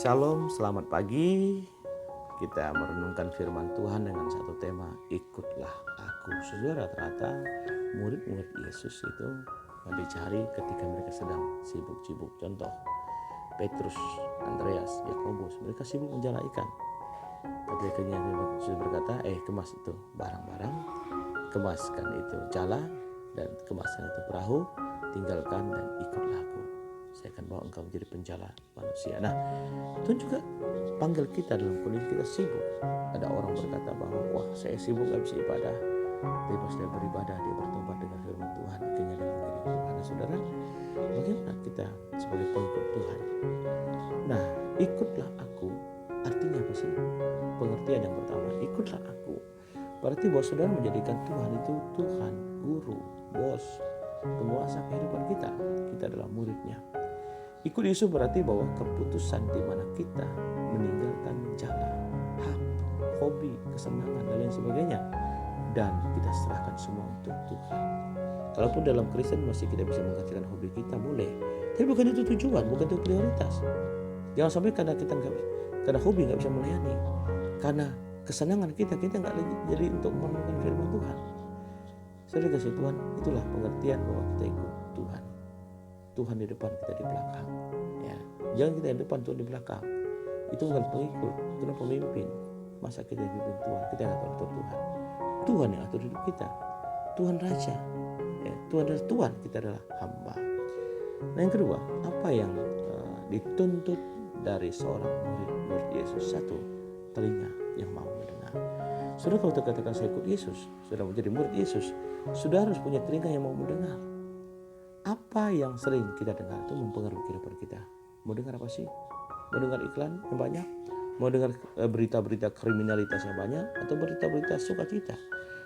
Shalom, selamat pagi. Kita merenungkan firman Tuhan dengan satu tema, ikutlah aku. Saudara, rata-rata murid-murid Yesus itu dicari ketika mereka sedang sibuk-sibuk. Contoh, Petrus, Andreas, Yakobus, mereka sibuk menjala ikan. Tapi akhirnya Yesus berkata, kemas itu barang-barang, kemaskan itu jala, dan kemaskan itu perahu, tinggalkan dan ikutlah aku. Saya akan bawa engkau menjadi penjala manusia. Nah, Tuhan juga panggil kita dalam kondisi kita sibuk. Ada orang berkata bahwa, wah saya sibuk gak bisa ibadah. Tapi pas dia beribadah, dia bertobat dengan firman Tuhan. Akhirnya dia mengiring Tuhan. Nah, saudara, bagaimana kita sebagai pengikut Tuhan? Nah, ikutlah aku. Artinya apa sih? Pengertian yang pertama, ikutlah aku. Berarti bahwa saudara menjadikan Tuhan itu Tuhan, guru, bos, penguasa kehidupan kita. Kita adalah muridnya. Ikut Yesus berarti bahwa keputusan di mana kita meninggalkan jalan, hak, hobi, kesenangan dan lain sebagainya, dan kita serahkan semua untuk Tuhan. Kalaupun dalam Kristen masih kita bisa menggantikan hobi kita, boleh. Tapi bukan itu tujuan, bukan itu prioritas. Jangan sampai karena hobi nggak bisa melayani, karena kesenangan kita nggak jadi untuk menemukan firman Tuhan. Saya dikasih Tuhan, itulah pengertian bahwa kita ikut Tuhan. Tuhan di depan, kita di belakang. Ya, jangan kita di depan, Tuhan di belakang. Itu bukan pengikut, itu pemimpin. Masa kita dipimpin Tuhan, kita nggak atur Tuhan. Tuhan yang atur hidup kita. Tuhan Raja. Ya, Tuhan adalah Tuhan, kita adalah hamba. Nah, yang kedua, apa yang dituntut dari seorang murid Yesus? Satu, telinga yang mau mendengar. Saudara, kalau kita katakan saya ikut Yesus, saudara menjadi murid Yesus, saudara harus punya telinga yang mau mendengar. Apa yang sering kita dengar itu mempengaruhi kehidupan kita. Mau dengar apa sih? Mau dengar iklan yang banyak? Mau dengar berita-berita kriminalitas yang banyak? Atau berita-berita sukacita?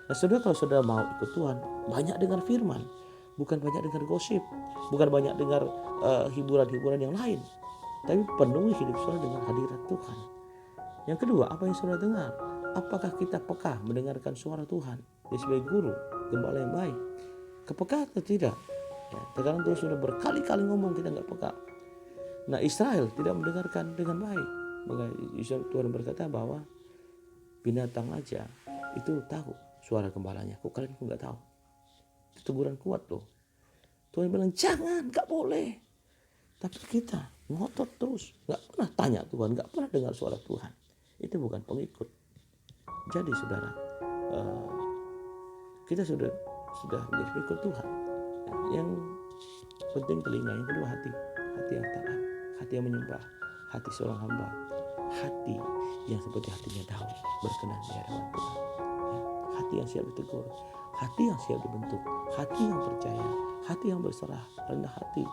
Nah, saudara, kalau saudara mau ikut Tuhan, banyak dengar firman. Bukan banyak dengar gosip. Bukan banyak dengar hiburan-hiburan yang lain. Tapi penuhi hidup saudara dengan hadirat Tuhan. Yang kedua, apa yang saudara dengar? Apakah kita peka mendengarkan suara Tuhan? Dia sebagai guru, gembala yang baik. Kepekaan atau tidak? Ya, terkadang Tuhan sudah berkali-kali ngomong, kita nggak peka. Nah, Israel tidak mendengarkan dengan baik. Maka Tuhan berkata bahwa binatang aja itu tahu suara gembalanya. Kok kalian nggak tahu? Itu teguran kuat loh. Tuhan bilang jangan, nggak boleh. Tapi kita ngotot terus, nggak pernah tanya Tuhan, nggak pernah dengar suara Tuhan. Itu bukan pengikut. Jadi saudara, kita sudah menjadi pengikut Tuhan. Yang penting telinga, yang kedua hati yang taat, hati yang menyembah, hati seorang hamba, hati yang seperti hatinya Daud berkenan di hadapan Tuhan. Ya, hati yang siap ditegur, hati yang siap dibentuk, hati yang percaya, hati yang berserah, rendah hati.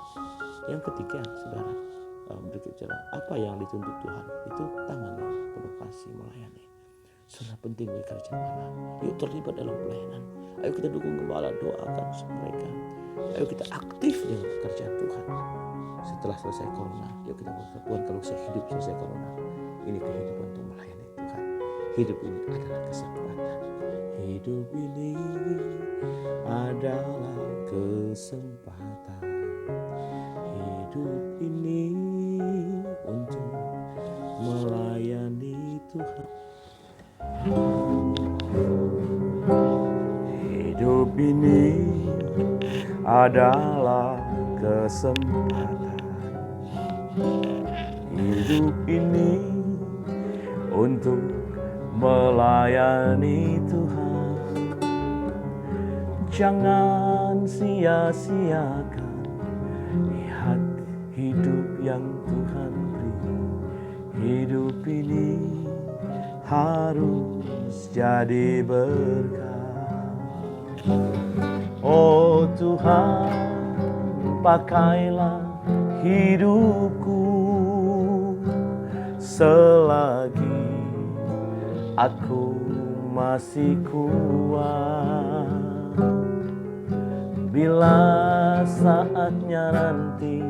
Yang ketiga, saudara, berbicara apa yang dituntut Tuhan itu tangan yang penuh kasih melayani. Saudara, penting bagi kerjaan Allah. Yuk terlibat dalam pelayanan. Ayo kita dukung gembala, doakan mereka. Ayo kita aktif dalam pekerjaan Tuhan. Setelah selesai corona, yuk kita berkata, Tuhan, kalau saya hidup selesai corona, ini kehidupan untuk melayani Tuhan. Hidup ini adalah kesempatan. Hidup ini adalah kesempatan. Hidup ini untuk melayani Tuhan. Hidup ini adalah kesempatan. Hidup ini untuk melayani Tuhan. Jangan sia-siakan lihat hidup yang Tuhan beri. Hidup ini harus jadi berkah. Oh Tuhan, pakailah hidupku selagi aku masih kuat. Bila saatnya nanti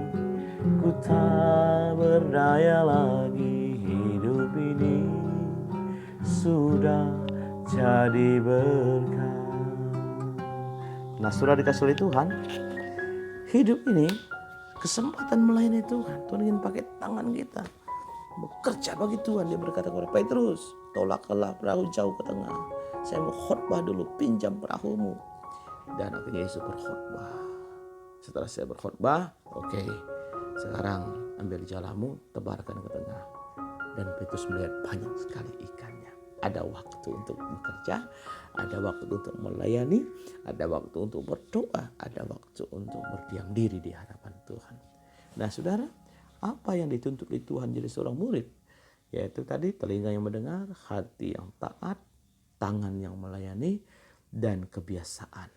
ku tak berdaya lagi, hidup ini sudah jadi berkah. Nah, sudah dikasih oleh Tuhan, hidup ini kesempatan melayani Tuhan. Tuhan ingin pakai tangan kita, bekerja bagi Tuhan. Dia berkata kepada Petrus, tolaklah perahu jauh ke tengah. Saya mau khotbah dulu, pinjam perahumu. Dan akhirnya Yesus berkhotbah. Setelah saya berkhotbah, oke, sekarang ambil jalamu, tebarkan ke tengah. Dan Petrus melihat banyak sekali ikannya. Ada waktu untuk bekerja, ada waktu untuk melayani, ada waktu untuk berdoa, ada waktu untuk berdiam diri di hadapan Tuhan. Nah saudara, apa yang dituntut oleh Tuhan jadi seorang murid? Yaitu tadi telinga yang mendengar, hati yang taat, tangan yang melayani, dan kebiasaan.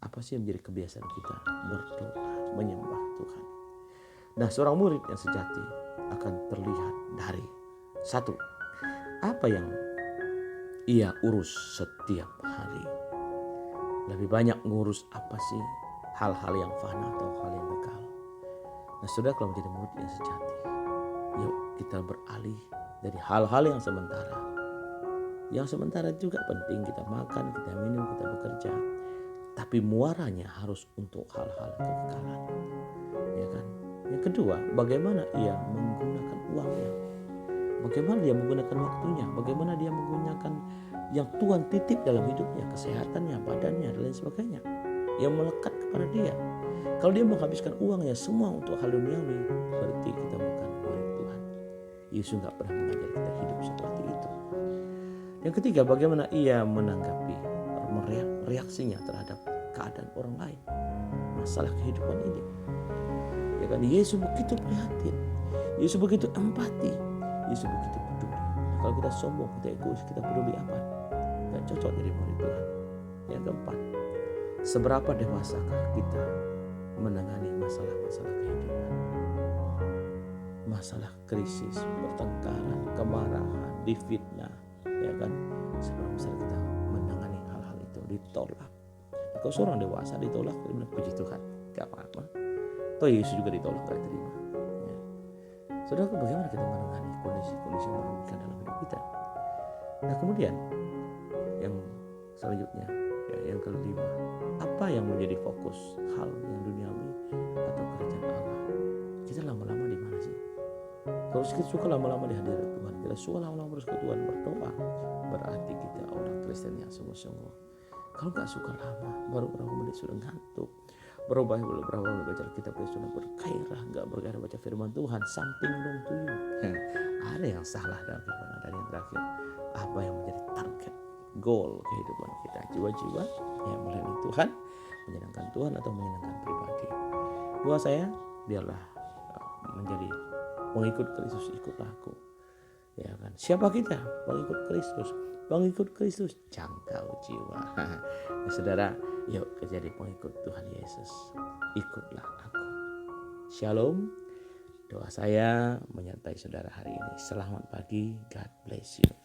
Apa sih yang menjadi kebiasaan kita? Berdoa, menyembah Tuhan. Nah seorang murid yang sejati akan terlihat dari satu, apa yang ia urus setiap hari. Lebih banyak ngurus apa sih? Hal-hal yang fana atau hal yang kekal. Nah saudara, kalau menjadi murid yang sejati, yuk kita beralih dari hal-hal yang sementara. Yang sementara juga penting, kita makan, kita minum, kita bekerja. Tapi muaranya harus untuk hal-hal kekekalan. Ya kan? Yang kedua, bagaimana ia menggunakan uangnya. Bagaimana dia menggunakan waktunya, bagaimana dia menggunakan yang Tuhan titip dalam hidupnya, kesehatannya, badannya, dan lain sebagainya, yang melekat kepada dia. Kalau dia menghabiskan uangnya semua untuk hal duniawi, berarti kita bukan murid Tuhan. Yesus nggak pernah mengajar kita hidup seperti itu. Yang ketiga, bagaimana ia menanggapi reaksinya terhadap keadaan orang lain, masalah kehidupan ini. Ya kan, Yesus begitu prihatin, Yesus begitu empati, Yesus begitu peduli. Kalau kita sombong, kita egois, kita peduli apa? Gak cocok jadi murid Tuhan. Yang keempat, seberapa dewasakah kita menangani masalah-masalah kehidupan? Masalah krisis, pertengkaran, kemarahan, difitnah, ya kan? Seberapa besar kita menangani hal-hal itu, ditolak. Kalau seorang dewasa ditolak, dia bilang puji Tuhan, gak apa-apa. Toh Yesus juga ditolak, gak terima. Ya. Saudara, bagaimana kita menangani kondisi-kondisi yang merugikan dalam hidup kita? Nah kemudian yang selanjutnya, ya, yang kelima, apa yang menjadi fokus, hal yang duniawi atau kerajaan Allah? Kita lama-lama di mana sih? Kalau kita suka lama-lama di hadirat Tuhan, kita suka lama-lama bersekutu Tuhan, berdoa, berarti kita orang Kristen yang sungguh-sungguh. Kalau gak suka lama, baru berapa menit sudah ngantuk, baru berapa menit baca kitab sudah bergairah, gak bergairah baca firman Tuhan, something wrong to you. Ada yang salah dalam firman. Dan yang terakhir, apa yang menjadi target, goal kehidupan kita, jiwa-jiwa yang melayani Tuhan, menyenangkan Tuhan atau menyenangkan pribadi. Doa saya, biarlah menjadi pengikut Kristus, ikutlah aku. Ya kan? Siapa kita? Pengikut Kristus. Pengikut Kristus, jangkau jiwa. Nah, saudara, yuk jadi pengikut Tuhan Yesus. Ikutlah aku. Shalom. Doa saya menyertai saudara hari ini. Selamat pagi. God bless you.